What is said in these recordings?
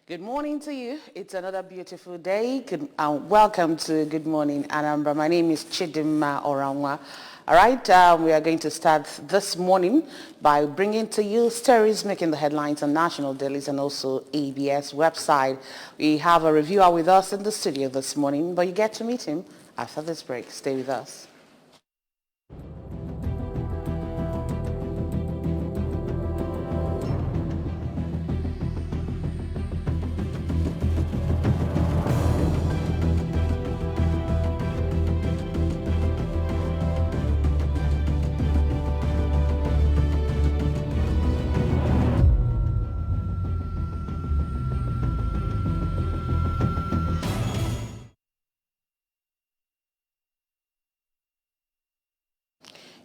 Good morning to you. It's another beautiful day. Welcome to Good Morning Anambra. My name is Chidimma Oranwa. All right, we are going to start this morning by bringing to you stories making the headlines on national dailies and also ABS website. We have a reviewer with us in the studio this morning, but you get to meet him after this break. Stay with us.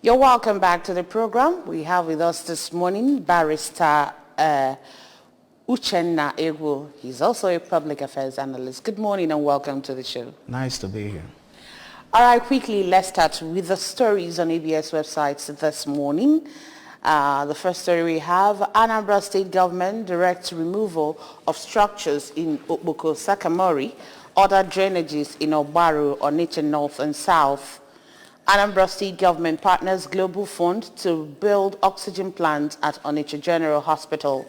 You're welcome back to the program. We have with us this morning Barrister Uchenna Egwu. He's also a public affairs analyst. Good morning and welcome to the show. Nice to be here. All right, quickly, let's start with the stories on ABS websites this morning. The first story we have, Anambra State Government directs removal of structures in Boko, Sakamori, other drainages in Obaru, Onitsha North and South. Anambra State Government partners Global Fund to build oxygen plants at Onitsha General Hospital.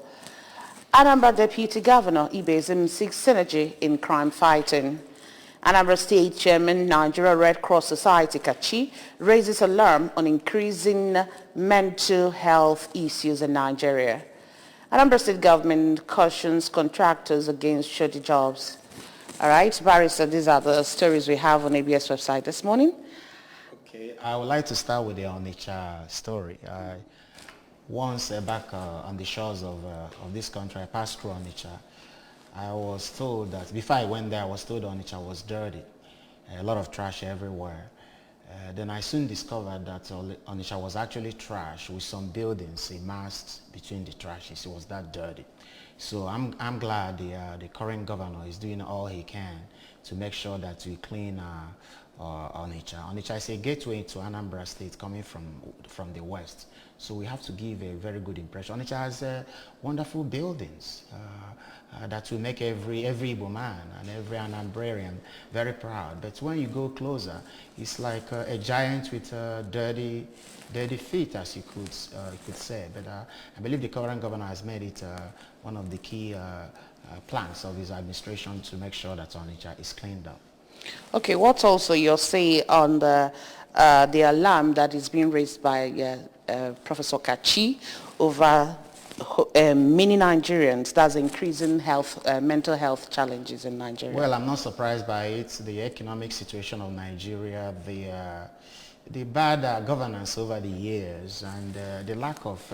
Anambra Deputy Governor Ibezim seeks synergy in crime fighting. Anambra State Chairman Nigeria Red Cross Society Kachi raises alarm on increasing mental health issues in Nigeria. Anambra State Government cautions contractors against shoddy jobs. All right, Barrister, these are the stories we have on ABS website this morning. Okay, I would like to start with the Onitsha story. Once back on the shores of this country, I passed through Onitsha. I was told that, before I went there, I was told Onitsha was dirty, a lot of trash everywhere. Then I soon discovered that Onitsha was actually trash with some buildings amassed between the trashes. It was that dirty. So I'm glad the current governor is doing all he can to make sure that we clean Onitsha. Onitsha is a gateway to Anambra State coming from the west. So we have to give a very good impression. Onitsha has wonderful buildings that will make every Igbo man and every Anambrarian very proud. But when you go closer, it's like a giant with dirty feet, as you could say. But I believe the current governor has made it one of the key plans of his administration to make sure that Onitsha is cleaned up. Okay, what's also your say on the alarm that is being raised by Professor Kachi over many Nigerians that's increasing mental health challenges in Nigeria? Well, I'm not surprised by it. The economic situation of Nigeria, the bad governance over the years, and the lack of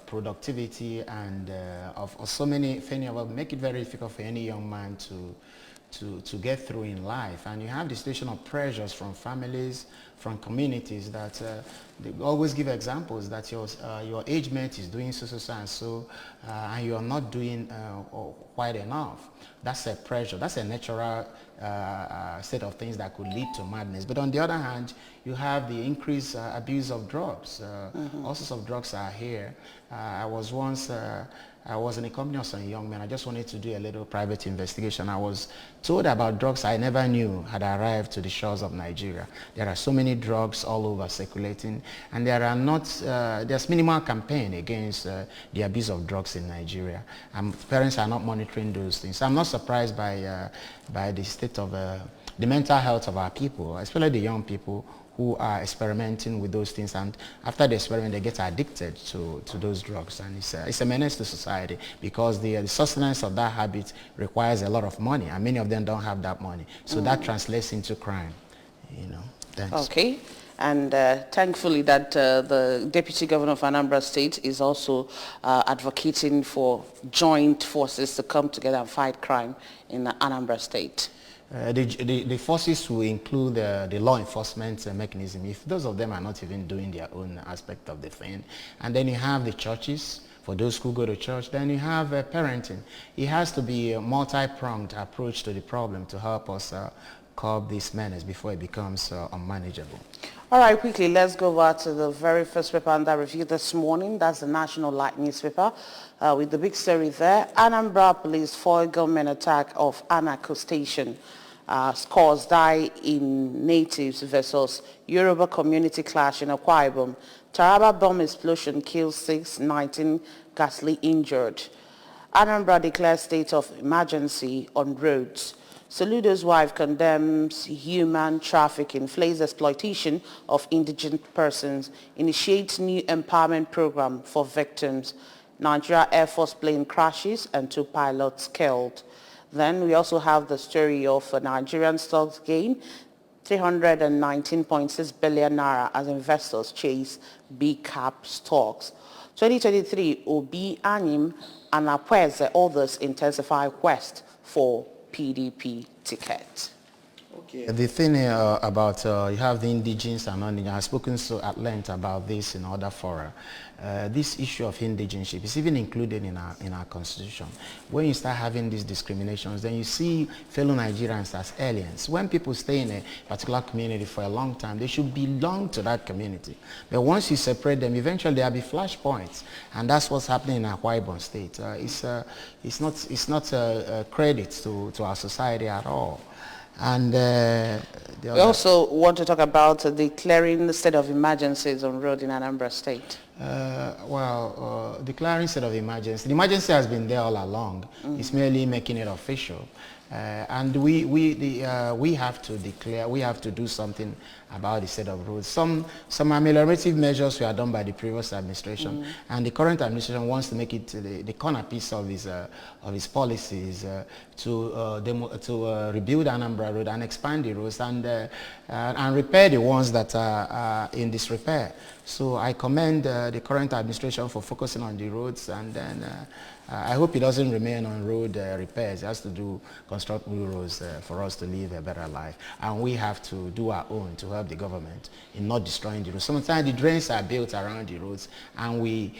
productivity and of so many things make it very difficult for any young man to get through in life. And you have the situation of pressures from families, from communities that they always give examples that your age mate is doing so and so, and you are not doing quite enough. That's a pressure. That's a natural state of things that could lead to madness. But on the other hand, you have the increased abuse of drugs. All sorts of drugs are here. I was in a company of some young men. I just wanted to do a little private investigation. I was told about drugs I never knew had arrived to the shores of Nigeria. There are so many drugs all over circulating, and there's minimal campaign against the abuse of drugs in Nigeria. Parents are not monitoring those things. I'm not surprised by the state of the mental health of our people, especially the young people who are experimenting with those things, and after the experiment they get addicted to those drugs, and it's a menace to society because the sustenance of that habit requires a lot of money, and many of them don't have that money, so that translates into crime. Thanks. Okay, and thankfully that the Deputy Governor of Anambra State is also advocating for joint forces to come together and fight crime in Anambra State. The forces will include the law enforcement mechanism, if those of them are not even doing their own aspect of the thing. And then you have the churches, for those who go to church. Then you have parenting. It has to be a multi-pronged approach to the problem to help us curb this menace before it becomes unmanageable. All right, quickly, let's go over to the very first paper under review this morning. That's the National Light newspaper with the big story there. Anambra police foil gunmen attack of Anako station. Scores die in natives versus Yoruba community clash in Akwa Ibom. Taraba bomb explosion kills 6, 19 ghastly injured. Anambra declares state of emergency on roads. Soludo's wife condemns human trafficking, flays exploitation of indigent persons, initiates new empowerment program for victims. Nigeria Air Force plane crashes and 2 pilots killed. Then we also have the story of a Nigerian stocks gain, 319.6 billion naira as investors chase big cap stocks. 2023, Obi, Anim, and Akweze, others intensify quest for PDP ticket. Okay. The thing about you have the indigenes and non-indigenes, I've spoken so at length about this in other fora. This issue of indigenship is even included in our constitution. When you start having these discriminations, then you see fellow Nigerians as aliens. When people stay in a particular community for a long time, they should belong to that community. But once you separate them, eventually there'll be flashpoints, and that's what's happening in Akwa Ibom State. It's not a credit to our society at all. And we also want to talk about declaring the state of emergencies on road in Anambra State. Declaring state of emergency. The emergency has been there all along. It's merely making it official. And we have to declare, we have to do something about the state of roads. Some ameliorative measures were done by the previous administration, and the current administration wants to make it the corner piece of his policies to rebuild Anambra Road and expand the roads and repair the ones that are in disrepair. So I commend the current administration for focusing on the roads, and then I hope it doesn't remain on road repairs. It has to construct new roads for us to live a better life. And we have to do our own to help the government in not destroying the roads. Sometimes the drains are built around the roads, and we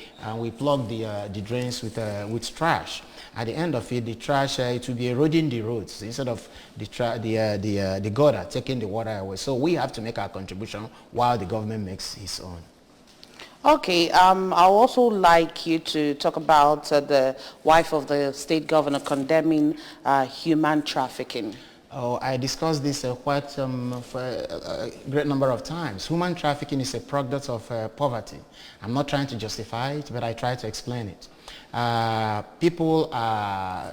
plug the drains with trash. At the end of it, the trash it will be eroding the roads instead of the gutter taking the water away. So we have to make our contribution while the government makes its own. Okay, I'll also like you to talk about the wife of the state governor condemning human trafficking. Oh, I discussed this quite for a great number of times. Human trafficking is a product of poverty. I'm not trying to justify it, but I try to explain it. People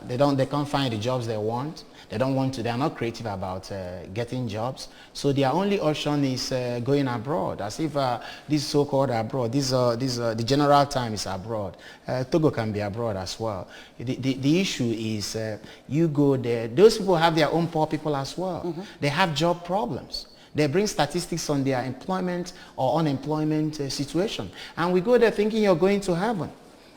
they can't find the jobs they want. They are not creative about getting jobs. So their only option is going abroad, as if this so-called abroad, the general time is abroad. Togo can be abroad as well. The issue is you go there, those people have their own poor people as well. They have job problems. They bring statistics on their employment or unemployment situation. And we go there thinking you're going to heaven.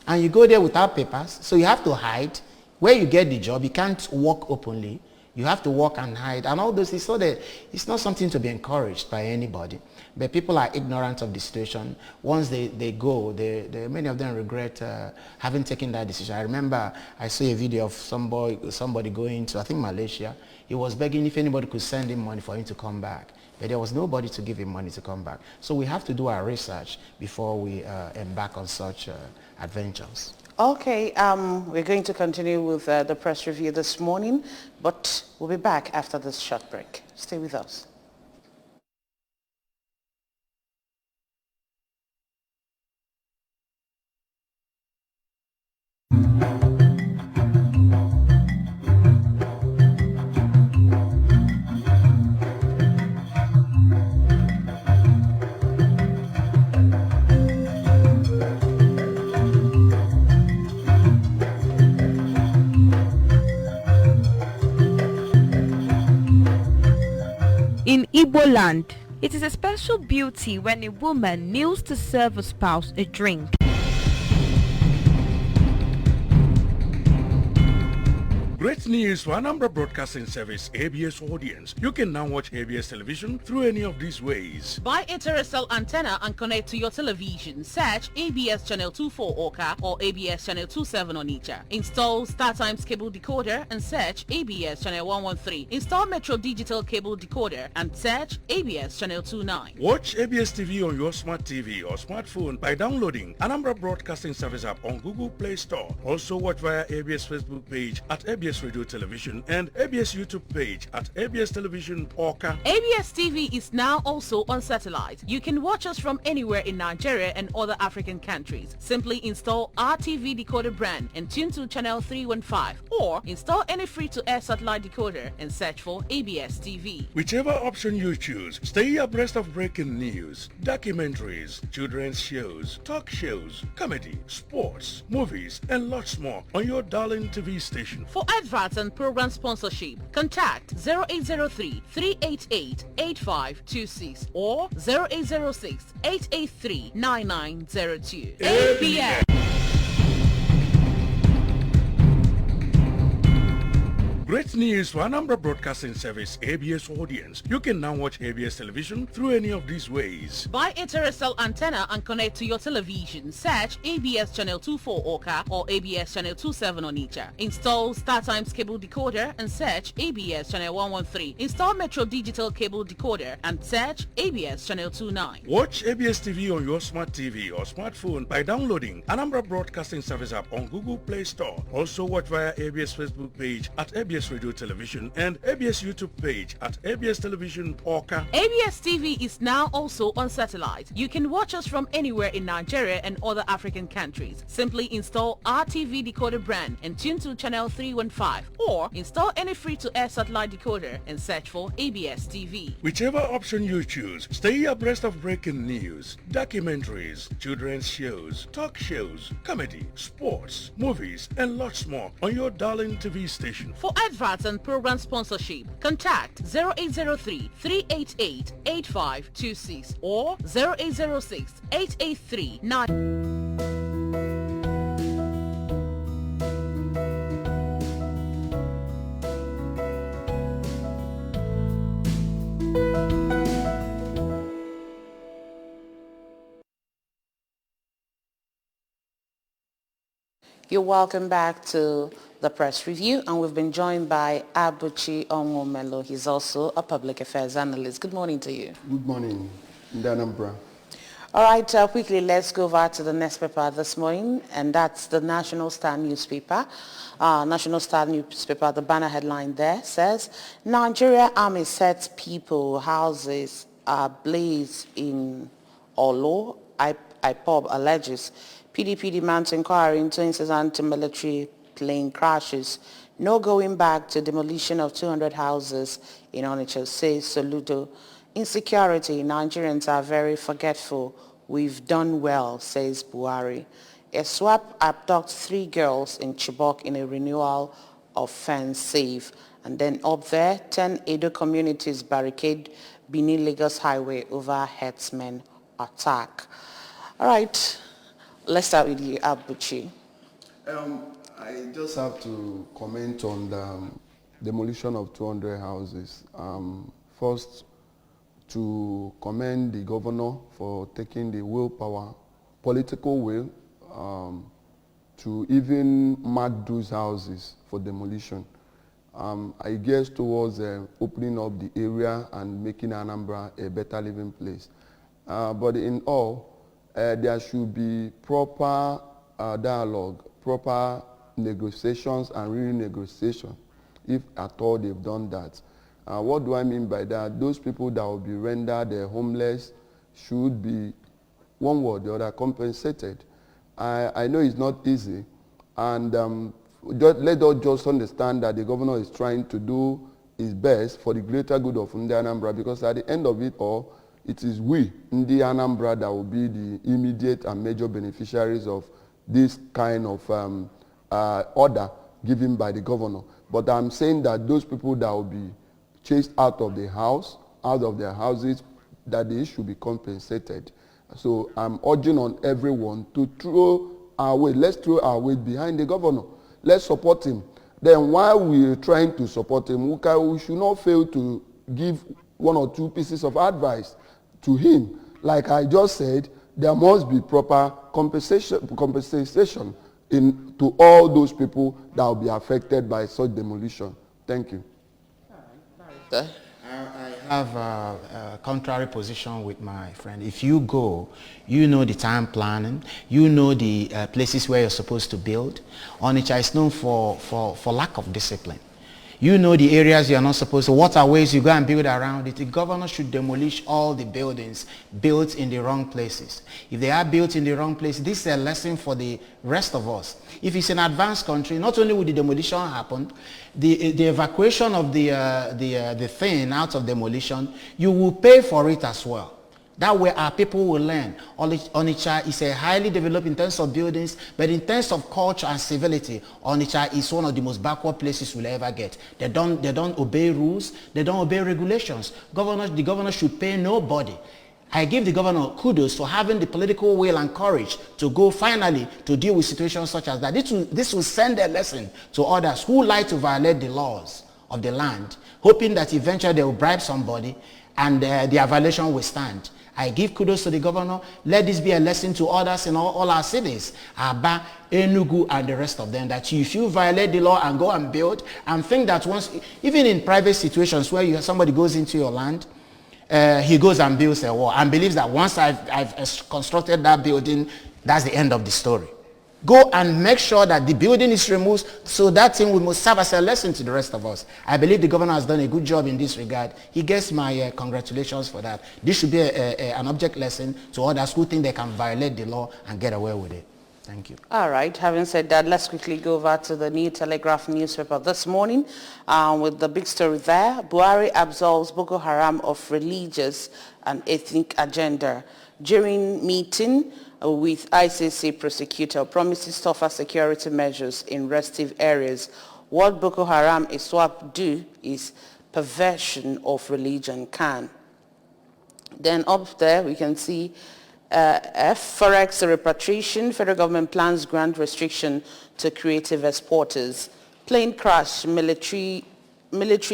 And you go there without papers, so you have to hide. Where you get the job, you can't work openly. You have to work and hide, and all those things. So that it's not something to be encouraged by anybody. But people are ignorant of the situation. Once they go, many of them regret having taken that decision. I remember I saw a video of somebody going to, I think, Malaysia. He was begging if anybody could send him money for him to come back. But there was nobody to give him money to come back. So we have to do our research before we embark on such adventures. Okay, we're going to continue with the press review this morning, but we'll be back after this short break. Stay with us. In Igbo land, it is a special beauty when a woman kneels to serve a spouse a drink. Great news for Anambra Broadcasting Service ABS audience. You can now watch ABS television through any of these ways. Buy a terrestrial antenna and connect to your television. Search ABS Channel 24 Oka or ABS Channel 27 Onitsha. Install StarTimes cable decoder and search ABS Channel 113. Install Metro Digital cable decoder and search ABS Channel 29. Watch ABS TV on your smart TV or smartphone by downloading Anambra Broadcasting Service app on Google Play Store. Also watch via ABS Facebook page at ABS Radio Television and ABS YouTube page at ABS Television Oka. ABS TV is now also on satellite. You can watch us from anywhere in Nigeria and other African countries. Simply install our TV decoder brand and tune to channel 315 or install any free-to-air satellite decoder and search for ABS TV. Whichever option you choose, stay abreast of breaking news, documentaries, children's shows, talk shows, comedy, sports, movies, and lots more on your darling TV station. For adverts and program sponsorship, contact 0803-388-8526 or 0806-883-9902. ABS. Great news for Anambra Broadcasting Service ABS audience. You can now watch ABS television through any of these ways. Buy a terrestrial antenna and connect to your television. Search ABS Channel 24 Oka or ABS Channel 27 Onitsha. Install StarTimes cable decoder and search ABS Channel 113. Install Metro Digital cable decoder and search ABS Channel 29. Watch ABS TV on your smart TV or smartphone by downloading Anambra Broadcasting Service app on Google Play Store. Also watch via ABS Facebook page at ABS Radio Television and ABS YouTube page at ABS Television Oka. ABS TV is now also on satellite. You can watch us from anywhere in Nigeria and other African countries. Simply install our TV decoder brand and tune to channel 315 or install any free-to-air satellite decoder and search for ABS TV. Whichever option you choose, stay abreast of breaking news, documentaries, children's shows, talk shows, comedy, sports, movies, and lots more on your darling TV station. For adverts and program sponsorship, contact 0803-388-8526 or 0806-883-9. You're welcome back to the press review, and we've been joined by Abuchi Onwumelo. He's also a public affairs analyst. Good morning to you. Good morning, Anambra. All right, quickly, let's go over to the next paper this morning, and that's the National Star newspaper. National Star newspaper, the banner headline there says, Nigeria Army sets people houses ablaze in Olo. IPOB alleges PDP demands inquiry into incessant military plane crashes. No going back to demolition of 200 houses in Onitsha, says Soludo. Insecurity, Nigerians are very forgetful. We've done well, says Buhari. A swap abducts 3 girls in Chibok in a renewal of fence save. And then up there, 10 Edo communities barricade Benin-Lagos highway over herdsmen attack. All right, let's start with you, Abuchi. I just have to comment on the demolition of 200 houses. First, to commend the governor for taking the willpower, political will, to even mark those houses for demolition. I guess towards opening up the area and making Anambra a better living place. But in all, there should be proper dialogue, proper negotiations and renegotiation, if at all they've done that. What do I mean by that? Those people that will be rendered homeless should be, one way or the other, compensated. I know it's not easy, and let us just understand that the governor is trying to do his best for the greater good of Ndi Anambra, because at the end of it all, it is we, Ndi Anambra, that will be the immediate and major beneficiaries of this kind of order given by the governor. But I'm saying that those people that will be chased out of the house, out of their houses, that they should be compensated. So I'm urging on everyone to throw our weight. Let's throw our weight behind the governor. Let's support him. then while we're trying to support him, we should not fail to give 1 or 2 pieces of advice to him. Like I just said, there must be proper compensation to all those people that will be affected by such demolition. Thank you. I have a contrary position with my friend. If you go, you know the time planning, you know the places where you're supposed to build. Onitsha is known for lack of discipline. You know the areas you're not supposed to, waterways you go and build around it. The governor should demolish all the buildings built in the wrong places. If they are built in the wrong place, this is a lesson for the rest of us. If it's an advanced country, not only will the demolition happen, the evacuation of the thing out of demolition, you will pay for it as well. That way our people will learn. Onitsha is a highly developed in terms of buildings, but in terms of culture and civility, Onitsha is one of the most backward places we'll ever get. They don't obey rules, they don't obey regulations. The governor should pay nobody. I give the governor kudos for having the political will and courage to go finally to deal with situations such as that. This will send a lesson to others who like to violate the laws of the land, hoping that eventually they will bribe somebody and their violation will stand. I give kudos to the governor. Let this be a lesson to others in all our cities, Aba, Enugu, and the rest of them, that if you violate the law and go and build, and think that once, even in private situations where somebody goes into your land, he goes and builds a wall and believes that once I've constructed that building, that's the end of the story. Go and make sure that the building is removed, so that thing will serve as a lesson to the rest of us. I believe the governor has done a good job in this regard. He gets my congratulations for that. This should be an object lesson to others who think they can violate the law and get away with it. Thank you. All right. Having said that, let's quickly go over to the New Telegraph newspaper this morning with the big story there. Buhari absolves Boko Haram of religious and ethnic agenda. During meeting with ICC prosecutor, promises tougher security measures in restive areas. What Boko Haram ISWAP do is perversion of religion can. Then up there we can see Forex repatriation. Federal government plans grant restriction to creative exporters. Plane crash. Military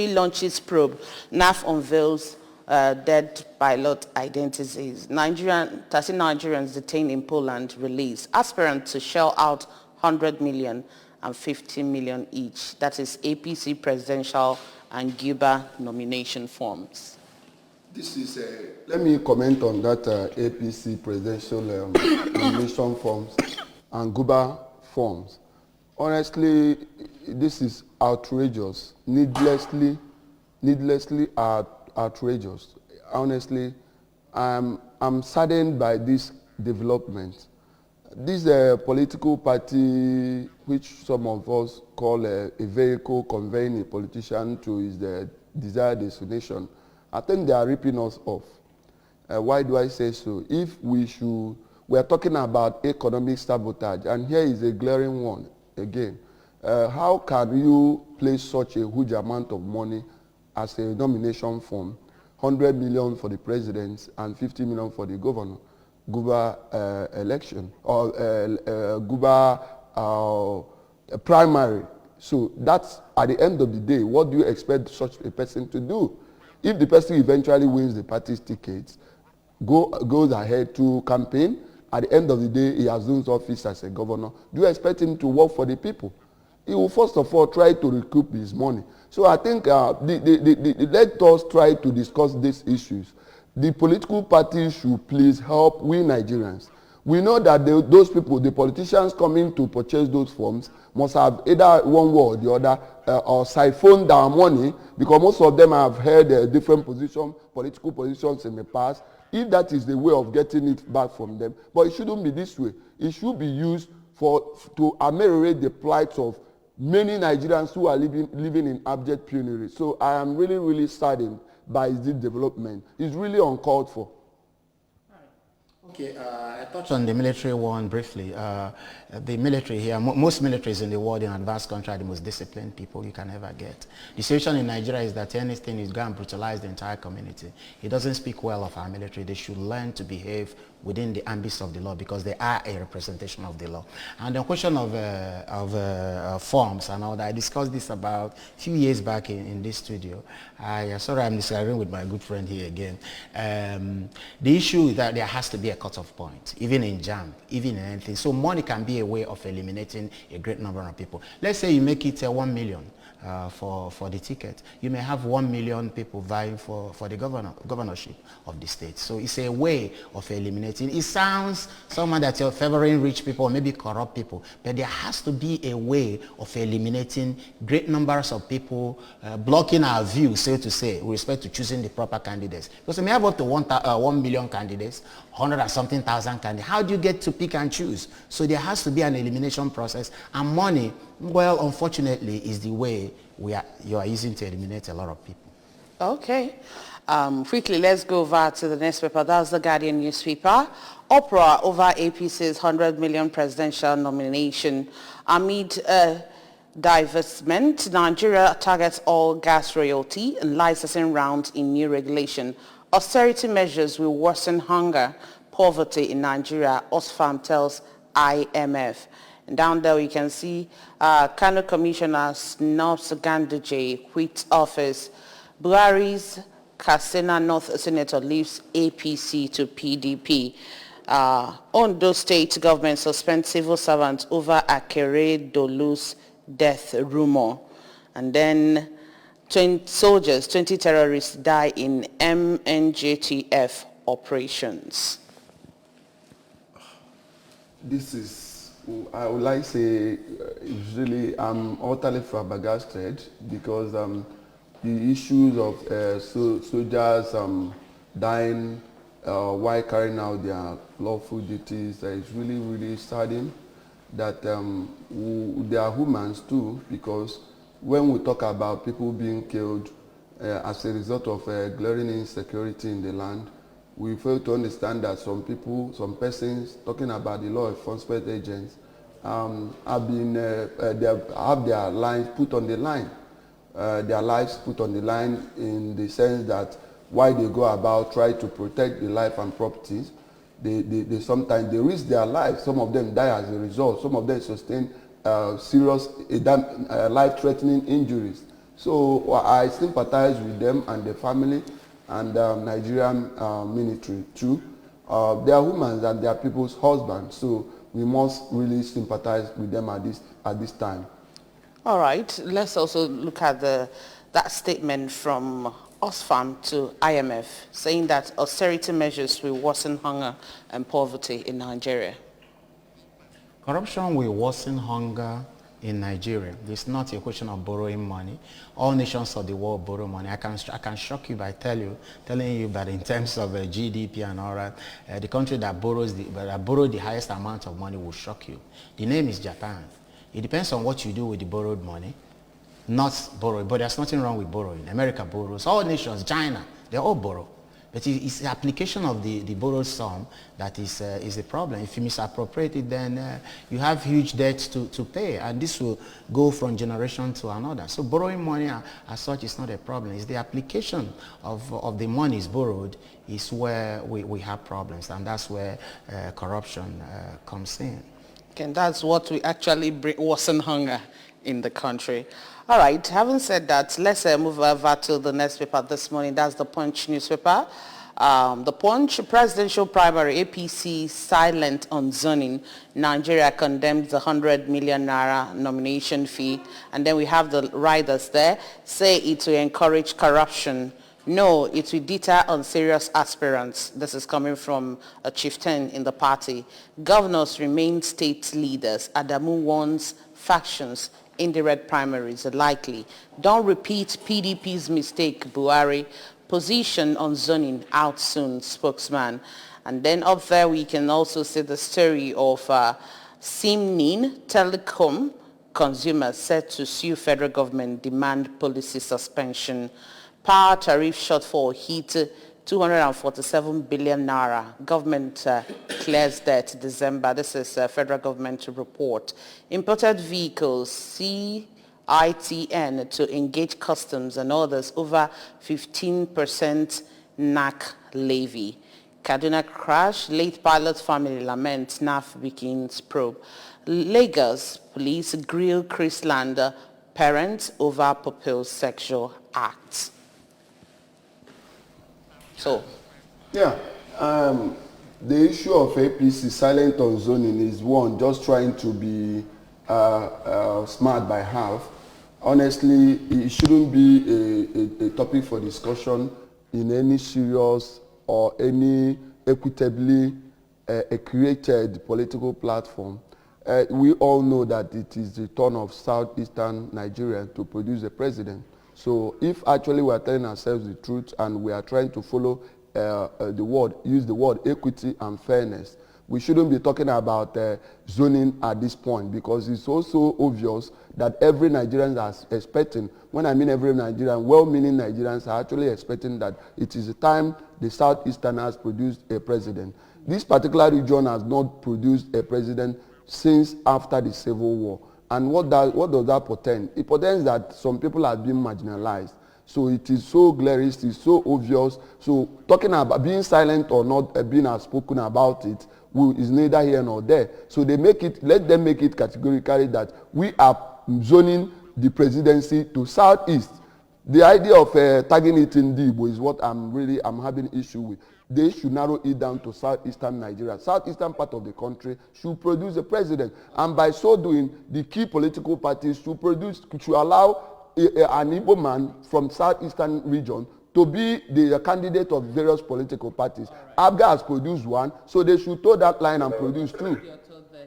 launches probe. NAF unveils dead pilot identities. 13 Nigerians detained in Poland released. Aspirant to shell out 100 million and 50 million each. That is APC presidential and GUBA nomination forms. This is let me comment on that APC presidential nomination forms and GUBA forms. Honestly, this is outrageous, needlessly outrageous. Honestly, I'm saddened by this development. This political party, which some of us call a vehicle conveying a politician to his desired destination, I think they are ripping us off. Why do I say so? If we are talking about economic sabotage, and here is a glaring one again. How can you place such a huge amount of money as a nomination form, 100 million for the president and 50 million for the governor, GUBA election, or GUBA primary? So that's, at the end of the day, what do you expect such a person to do? If the person eventually wins the party's tickets, goes ahead to campaign, at the end of the day, he assumes office as a governor, do you expect him to work for the people? He will first of all try to recoup his money. So I think let us try to discuss these issues. The political parties should please help we Nigerians. We know that those people, the politicians coming to purchase those forms, must have either one way or the other or siphoned their money, because most of them have held different political positions in the past. If that is the way of getting it back from them, but it shouldn't be this way. It should be used to ameliorate the plight of many Nigerians who are living in abject penury. So I am really, really saddened by this development. It's really uncalled for. Okay, I touched on the military one briefly. The military here, most militaries in the world in advanced country are the most disciplined people you can ever get. The situation in Nigeria is that anything is going to brutalize the entire community. It doesn't speak well of our military. They should learn to behave within the ambits of the law because they are a representation of the law. And the question of forms and all that, I discussed this about a few years back in this studio. Sorry, I'm disagreeing with my good friend here again. The issue is that there has to be a cutoff point, even in JAM, even in anything. So money can be a way of eliminating a great number of people. Let's say you make it 1 million. For the ticket. You may have 1 million people vying for the governorship of the state. So it's a way of eliminating. It sounds someone that you're favoring rich people or maybe corrupt people, but there has to be a way of eliminating great numbers of people, blocking our view, so to say, with respect to choosing the proper candidates. Because we may have up to 1 million candidates, 100 and something thousand candidates. How do you get to pick and choose? So there has to be an elimination process, and money, well, unfortunately, is the way you are using to eliminate a lot of people. Okay. Quickly, let's go over to the next paper. That's the Guardian newspaper. Uproar over APC's 100 million presidential nomination. Amid divestment, Nigeria targets all gas royalty and licensing rounds in new regulation. Austerity measures will worsen hunger, poverty in Nigeria, Oxfam tells IMF. And down there we can see Kano Commissioner Snobs Ganduje quits office. Buhari's Katsina North Senator leaves APC to PDP. Ondo State government suspends civil servants over Akere Dolu's death rumor. And then 20 terrorists die in MNJTF operations. This is, I would like to say, usually I'm utterly flabbergasted because the issues of soldiers dying while carrying out their lawful duties is really, really saddening. That they are humans too, because when we talk about people being killed as a result of glaring insecurity in the land, we fail to understand that some people, some persons talking about the law enforcement agents they have their lives put on the line. Their lives put on the line in the sense that while they go about try to protect the life and properties, they sometimes they risk their lives. Some of them die as a result. Some of them sustain serious life-threatening injuries. So I sympathize with them and the family and Nigerian military too. They are humans and they are people's husbands. So we must really sympathize with them at this time. All right. Let's also look at that statement from Oxfam to IMF saying that austerity measures will worsen hunger and poverty in Nigeria. Corruption will worsen hunger in Nigeria. It's not a question of borrowing money. All nations of the world borrow money. I can shock you by telling you that in terms of GDP and all that, the country that borrowed the highest amount of money will shock you. The name is Japan. It depends on what you do with the borrowed money. Not borrowing, but there's nothing wrong with borrowing. America borrows. All nations, China, they all borrow. But it's the application of the borrowed sum that is the problem. If you misappropriate it, then you have huge debts to pay, and this will go from generation to another. So borrowing money as such is not a problem. It's the application of the monies borrowed is where we have problems, and that's where corruption comes in. Okay, and that's what we actually worsen hunger in the country. All right, having said that, let's move over to the next paper this morning. That's the Punch newspaper. The Punch presidential primary, APC silent on zoning. Nigeria condemns the 100 million naira nomination fee. And then we have the riders there. Say it will encourage corruption. No, it will deter unserious aspirants. This is coming from a chieftain in the party. Governors remain state leaders. Adamu warns factions indirect primaries are likely. Don't repeat PDP's mistake, Buhari. Position on zoning out soon, spokesman. And then up there we can also see the story of Simnin Telecom consumers set to sue federal government, demand policy suspension. Power tariff shortfall hit 247 billion naira. Government clears debt December. This is federal government report. Imported vehicles, CITN to engage customs and others over 15% NAC levy. Kaduna crash, late pilot family laments, NAF begins probe. Lagos police grill Chrisland parents over proposed sexual acts. So, yeah, the issue of APC silent on zoning is one, just trying to be smart by half. Honestly, it shouldn't be a topic for discussion in any serious or any equitably created political platform. We all know that it is the turn of southeastern Nigeria to produce a president. So if actually we are telling ourselves the truth and we are trying to follow use the word equity and fairness, we shouldn't be talking about zoning at this point, because it's also obvious that every Nigerian is expecting, when I mean every Nigerian, well-meaning Nigerians are actually expecting that it is the time the southeastern has produced a president. This particular region has not produced a president since after the Civil War. And what does that portend? It portends that some people are being marginalized. So it is so glaring, it is so obvious. So talking about being silent or not being outspoken about it is neither here nor there. So let them make it categorically that we are zoning the presidency to southeast. The idea of tagging it in Igbo is what I'm having issue with. They should narrow it down to southeastern Nigeria. Southeastern part of the country should produce a president, and by so doing, the key political parties should allow an Igbo man from southeastern region to be the candidate of various political parties. Right. ABGA has produced one, so they should toe that line and produce two.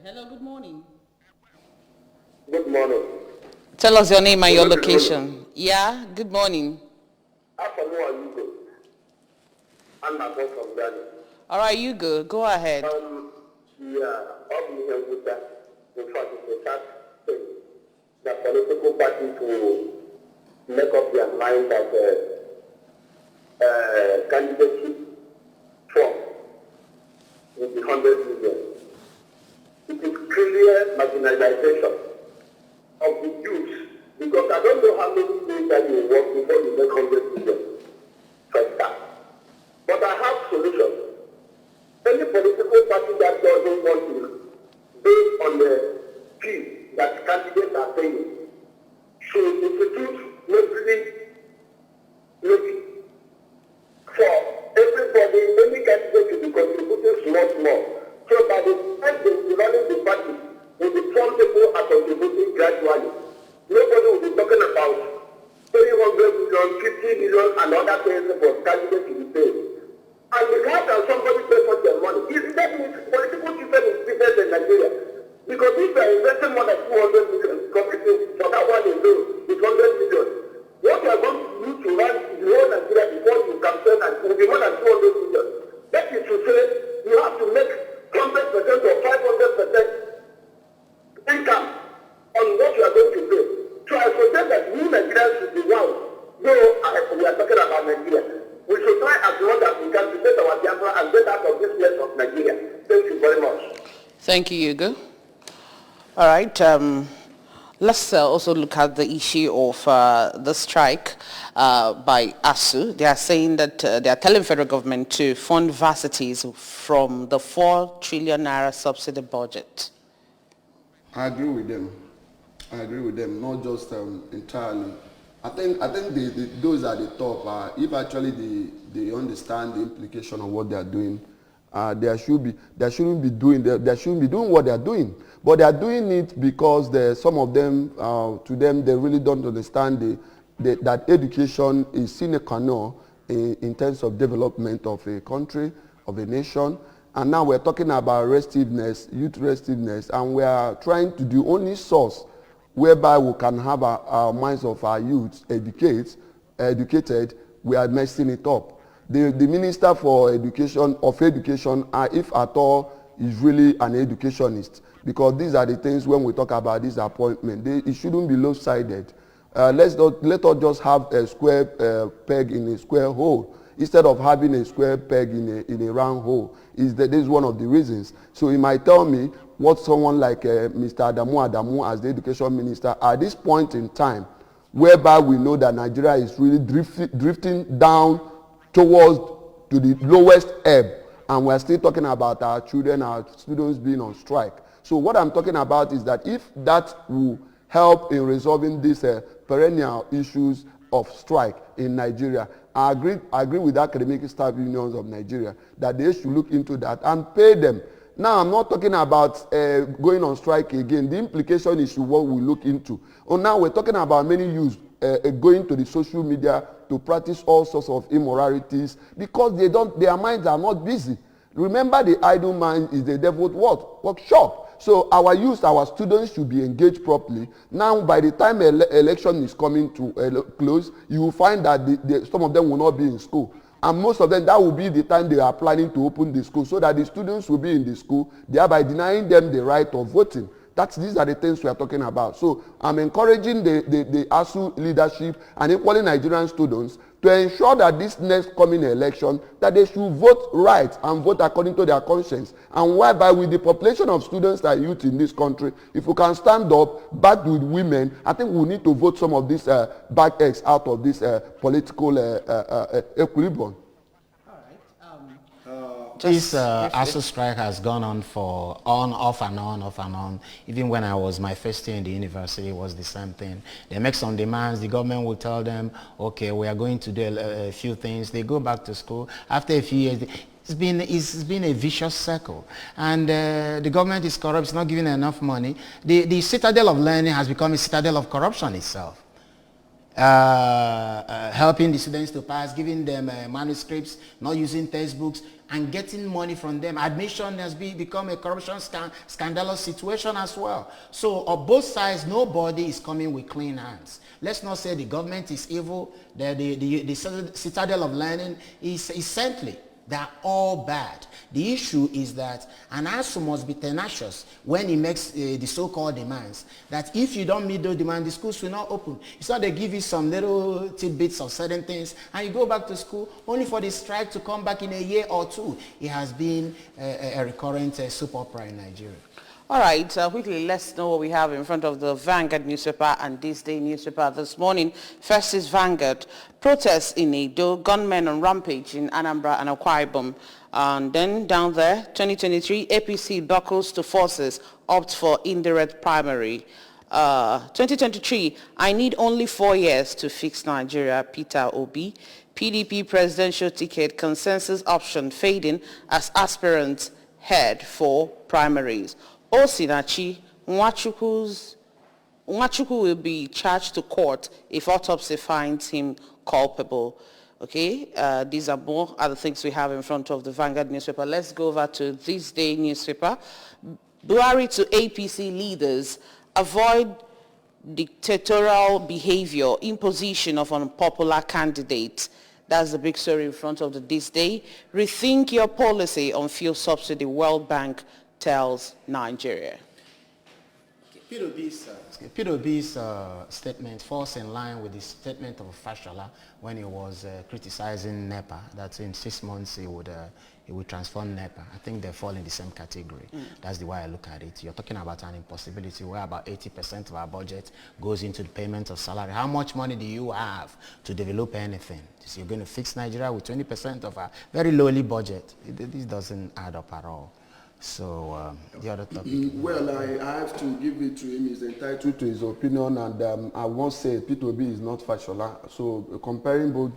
Hello, good morning. Good morning. Tell us your name and your location. Yeah, good morning. I'm not going from Ghana. All right, you go ahead. Yeah, in fact, it's a sad thing that political parties to make up their mind that candidacy form will be 100 million. It is clear marginalization of the youth, because I don't know how many days that you work before you make 100 million for start. But I have solutions. Any political party that doesn't want to, based on the fee that candidates are paying, should institute monthly levy for everybody. Any candidate should be contributing small. So by the time they will be running the party, some people are contributing gradually. Nobody will be talking about 300 million, 50 million, and other things for candidates to be paid. And the fact that somebody pays for their money, that means political system is different in Nigeria. Because if you are investing more than 200 million, committing for that one alone is 100 million. What you are going to use to run the whole Nigeria before you campaign and will be more than 200 million. That is to say, you have to make 100% or 500% income on what you are going to pay. So I suggest that we Nigerians should be one. Though we are talking about Nigeria, we should try as much as we can to get our diaspora and get out of this place of Nigeria. Thank you very much. Thank you, Hugo. All right. Let's also look at the issue of the strike by ASU. They are saying that they are telling federal government to fund varsities from the 4 trillion naira subsidy budget. I agree with them. Not just entirely. I think those at the top, if actually they understand the implication of what they are doing, they shouldn't be doing what they are doing. But they are doing it because some of them, to them, they really don't understand that education is sine qua non in terms of development of a country, of a nation. And now we're talking about restiveness, youth restiveness, and we are trying to do only source whereby we can have our minds of our youth educated. We are messing it up. The Minister for Education, if at all, is really an educationist, because these are the things when we talk about this appointment, it shouldn't be lopsided. Let us just have a square peg in a square hole. instead of having a square peg in a round hole. This is one of the reasons. So he might tell me what someone like Mr. Adamu as the education minister at this point in time, whereby we know that Nigeria is really drifting down towards to the lowest ebb, and we're still talking about our children, our students being on strike. So what I'm talking about is that if that will help in resolving these perennial issues of strike in Nigeria, I agree with the academic staff unions of Nigeria that they should look into that and pay them. Now, I'm not talking about going on strike again. The implication is what we look into. Now we're talking about many youths going to the social media to practice all sorts of immoralities because their minds are not busy. Remember, the idle mind is the devil's workshop. So our youth, our students should be engaged properly. Now, by the time election is coming to close, you will find that some of them will not be in school. And most of them, that will be the time they are planning to open the school so that the students will be in the school, thereby denying them the right of voting. These are the things we are talking about. So I'm encouraging the ASU leadership and equally Nigerian students to ensure that this next coming election, that they should vote right and vote according to their conscience. And whereby with the population of students and youth in this country, if we can stand up, back with women, I think we need to vote some of these back eggs out of this political equilibrium. This ASU strike has gone on for off and on. Even when I was my first year in the university, it was the same thing. They make some demands. The government will tell them, okay, we are going to do a few things. They go back to school. After a few years, it's been a vicious circle. And the government is corrupt. It's not giving enough money. The citadel of learning has become a citadel of corruption itself. Helping the students to pass, giving them manuscripts, not using textbooks, and getting money from them. Admission has become a corruption scandalous situation as well. So on both sides, nobody is coming with clean hands. Let's not say the government is evil, the citadel of learning is saintly. They're all bad. The issue is that an ASU must be tenacious when he makes the so-called demands. That if you don't meet those demands, the schools will not open. It's not they give you some little tidbits of certain things and you go back to school only for the strike to come back in a year or two. It has been a recurrent soap opera in Nigeria. All right, quickly, let's know what we have in front of the Vanguard newspaper and This Day newspaper this morning. First is Vanguard. Protests in Edo, gunmen on rampage in Anambra and Akwa Ibom. And then down there, 2023, APC buckles to forces, opt for indirect primary. 2023, I need only 4 years to fix Nigeria, Peter Obi. PDP presidential ticket consensus option fading as aspirants head for primaries. Osinachi, Nwachukwu will be charged to court if autopsy finds him culpable. Okay, these are more other things we have in front of the Vanguard newspaper. Let's go over to This Day newspaper. Buhari to APC leaders, avoid dictatorial behavior, imposition of unpopular candidates. That's the big story in front of the This Day. Rethink your policy on fuel subsidy, World Bank tells Nigeria. Peter Obi's statement falls in line with the statement of Fashola when he was criticizing NEPA, that in 6 months he would transform NEPA. I think they fall in the same category. That's the way I look at it. You're talking about an impossibility where about 80% of our budget goes into the payment of salary. How much money do you have to develop anything? So you're going to fix Nigeria with 20% of our very lowly budget. This doesn't add up at all. So the other topic. Well, I have to give it to him. He's entitled to his opinion, and I won't say Peter Obi is not Fashola. So comparing both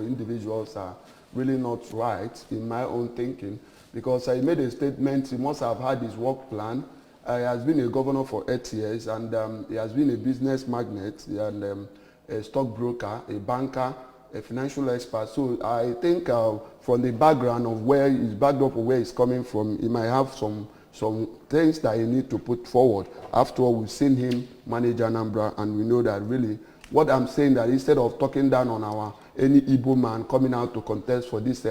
individuals are really not right in my own thinking, because I made a statement. He must have had his work plan. He has been a governor for 8 years, and he has been a business magnate and a stockbroker, a banker, a financial expert. So I think from the background of where he's backed up, where he's coming from, he might have some things that he need to put forward. After all, we've seen him manage Anambra, and we know that really what I'm saying, that instead of talking down on any Igbo man coming out to contest for this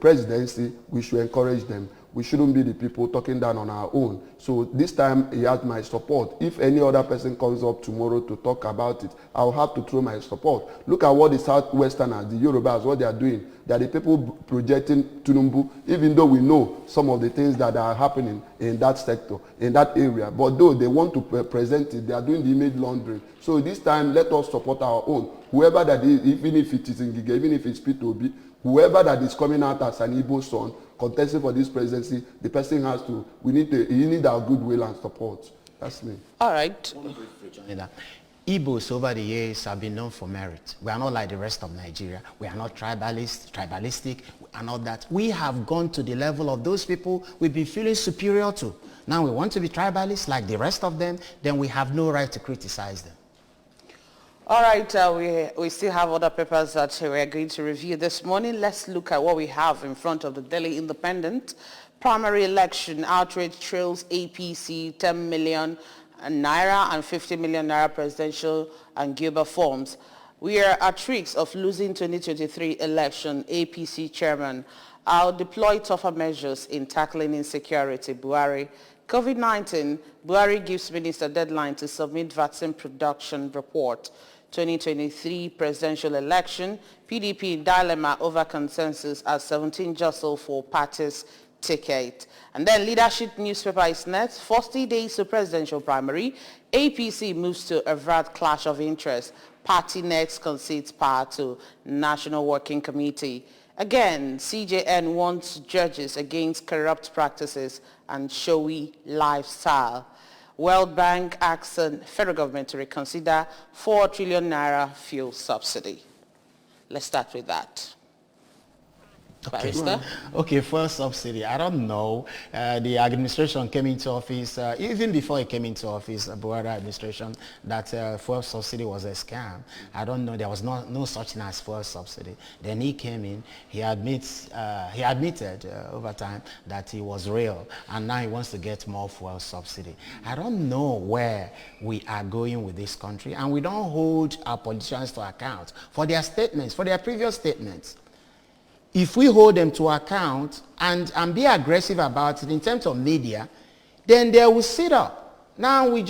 presidency, we should encourage them. we shouldn't be the people talking down on our own. So this time he has my support. If any other person comes up tomorrow to talk about it, I'll have to throw my support. Look at what the Southwesterners, the Yorubas, what they are doing. They are the people projecting Tinubu, even though we know some of the things that are happening in that sector, in that area. But though they want to present it, they are doing the image laundering. So this time, let us support our own. Whoever that is, even if it is Ngige, even if it's P2B, whoever that is coming out as an Igbo son, contesting for this presidency, the person has to, he need our goodwill and support. That's me. All right. Igbos over the years have been known for merit. We are not like the rest of Nigeria. We are not tribalistic, and all that. We have gone to the level of those people we've been feeling superior to. Now we want to be tribalists like the rest of them, then we have no right to criticize them. All right, we still have other papers that we are going to review this morning. Let's look at what we have in front of the Daily Independent. Primary election, outrage trails APC, 10 million naira and 50 million naira presidential and Gilbert forms. We are at risk of losing 2023 election, APC chairman. I'll deploy tougher measures in tackling insecurity, Buhari. COVID-19, Buhari gives minister deadline to submit vaccine production report. 2023 presidential election, PDP dilemma over consensus as 17 jostle for party's ticket. And then leadership newspaper is next. 40 days to presidential primary. APC moves to avert clash of interest. Party next concedes power to National Working Committee. Again, CJN wants judges against corrupt practices and showy lifestyle. World Bank asks the federal government to reconsider 4 trillion naira fuel subsidy. Let's start with that. Okay, fuel subsidy. I don't know. The administration came into office, even before it came into office, the Buhari administration, that fuel subsidy was a scam. I don't know. There was no such thing as fuel subsidy. Then he came in. He admitted over time that he was real, and now he wants to get more fuel subsidy. I don't know where we are going with this country, and we don't hold our politicians to account for their statements, for their previous statements. If we hold them to account and be aggressive about it in terms of media, then they will sit up. Now they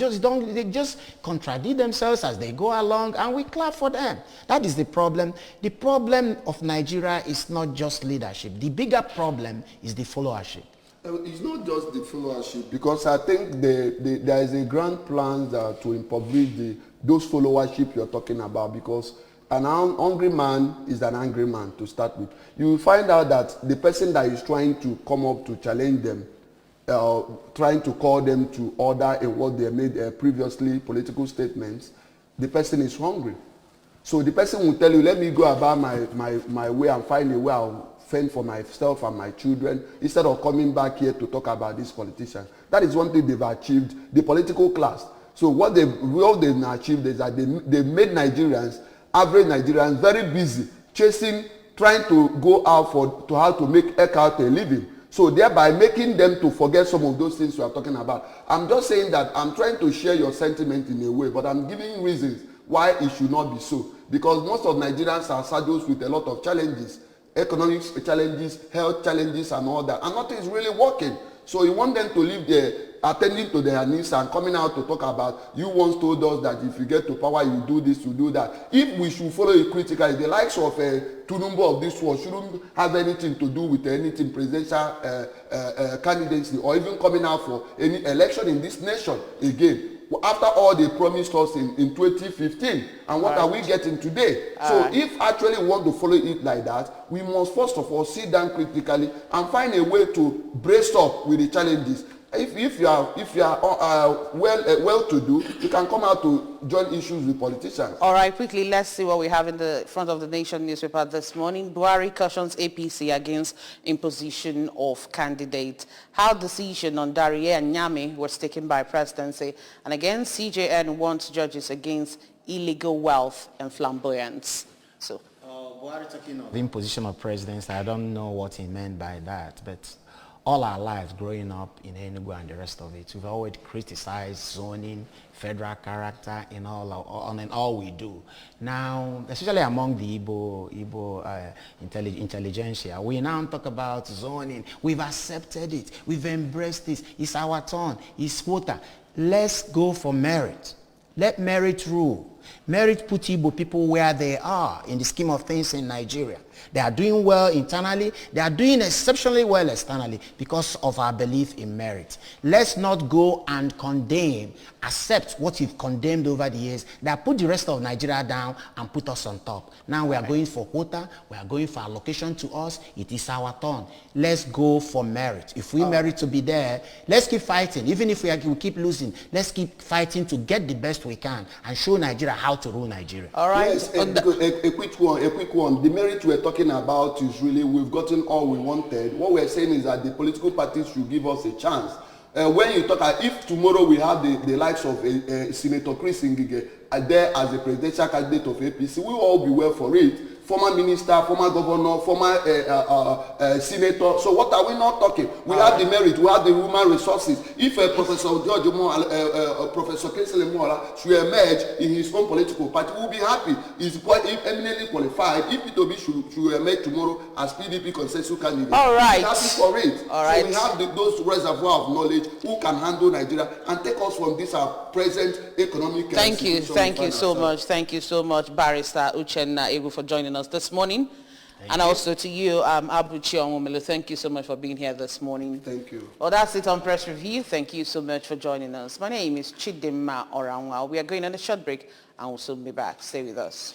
just contradict themselves as they go along, and we clap for them. That is the problem. The problem of Nigeria is not just leadership. The bigger problem is the followership. It's not just the followership, because I think there is a grand plan to impoverish those followership you're talking about, because an hungry man is an angry man to start with. You will find out that the person that is trying to come up to challenge them, trying to call them to order in what they made previously political statements, the person is hungry. So the person will tell you, let me go about my way and find a way I'll fend for myself and my children, instead of coming back here to talk about these politicians. That is one thing they've achieved, the political class. So what they've achieved is that they've made Nigerians, average Nigerians, very busy chasing, trying to go out to how to make out a living. So thereby making them to forget some of those things we are talking about. I'm just saying that I'm trying to share your sentiment in a way, but I'm giving reasons why it should not be so. Because most of Nigerians are saddled with a lot of challenges, economic challenges, health challenges and all that, and nothing is really working. So you want them to live there, attending to their needs and coming out to talk about, you once told us that if you get to power, you do this, you do that. If we should follow it critically, the likes of Tinubu of this world shouldn't have anything to do with anything presidential candidacy, or even coming out for any election in this nation again. After all they promised us in 2015, and what are we getting today? So if actually we want to follow it like that, we must first of all sit down critically and find a way to brace up with the challenges. If you are well-to-do, you can come out to join issues with politicians. All right, quickly, let's see what we have in the front of the Nation newspaper this morning. Buhari cautions APC against imposition of candidate. How decision on Darie and Nyame was taken by presidency. And again, CJN wants judges against illegal wealth and flamboyance. So, Buhari talking of imposition of presidency, I don't know what he meant by that, but all our lives growing up in Enugu and the rest of it, we've always criticized zoning, federal character in all we do. Now, especially among the Igbo intelligentsia, we now talk about zoning. We've accepted it. We've embraced this. It's our turn. It's quota. Let's go for merit. Let merit rule. Merit put Igbo people where they are in the scheme of things in Nigeria. They are doing well internally. They are doing exceptionally well externally because of our belief in merit. Let's not go and condemn, accept what we've condemned over the years that put the rest of Nigeria down and put us on top. Now we are going for quota. We are going for allocation to us. It is our turn. Let's go for merit. If we merit to be there, let's keep fighting. Even if we keep losing, let's keep fighting to get the best we can and show Nigeria how to rule Nigeria. All right. Yes, a quick one. The merit we're talking about is really we've gotten all we wanted. What we're saying is that the political parties should give us a chance. When you talk, if tomorrow we have the likes of Senator Chris Ngige there as a presidential candidate of APC, we will all be well for it. Former minister, former governor, former senator. So what are we not talking? We have the merit, we have the human resources. If Professor George Professor Kingsley Moala should emerge in his own political party, we'll be happy. He's quite eminently qualified. If P2B should emerge tomorrow as PDP consensus candidate, all right, we'll be happy for it. All right. So we have those reservoir of knowledge who can handle Nigeria and take us from this our present economic Thank you so much. Thank you so much, Barrister Uchenna Egu, for joining us this morning. And also to you, Abu Chiongomelu, thank you so much for being here this morning. Thank you. Well, that's it on Press Review. Thank you so much for joining us. My name is Chidima Oranwa. We are going on a short break and we'll soon be back. Stay with us.